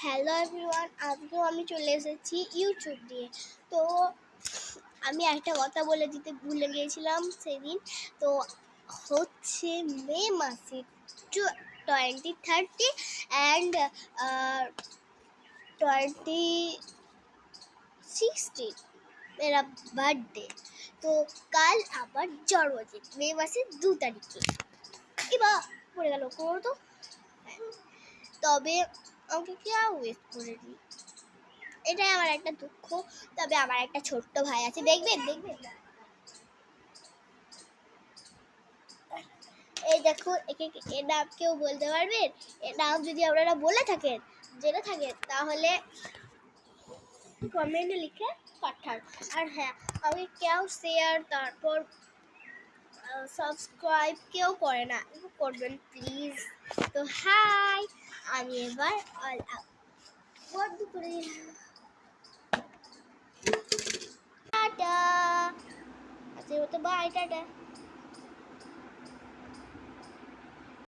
Hello everyone, আজকেও আমি চলে এসেছি ইউটিউব দিয়ে। তো আমি একটা কথা বলে দিতে ভুলে গিয়েছিলাম সেদিন। তো হচ্ছে মে মাসে 2030 অ্যান্ড 2060 মেরা বার্থডে। তো কাল আমার জন্মদিন মে মাসের 2 তারিখে। এবার পড়ে গেল করো তো। তবে আমাকে কেউ উইশ করেনি, এটাই আমার একটা দুঃখ। তবে আমার একটা ছোট্ট ভাই আছে, দেখবেন এই দেখো, একে এর নাম কেউ বলতে পারবেন? এর নাম যদি আপনারা বলে থাকেন, জেনে থাকেন, তাহলে কমেন্টে লিখে পাঠান। আর হ্যাঁ, আমাকে কেউ শেয়ার তারপর সাবস্ক্রাইব কেউ করে না, একটু করবেন প্লিজ। তো হাই, আমি এবার বন্ধ করে টাটা। আজকের মতো বাই, টাটা।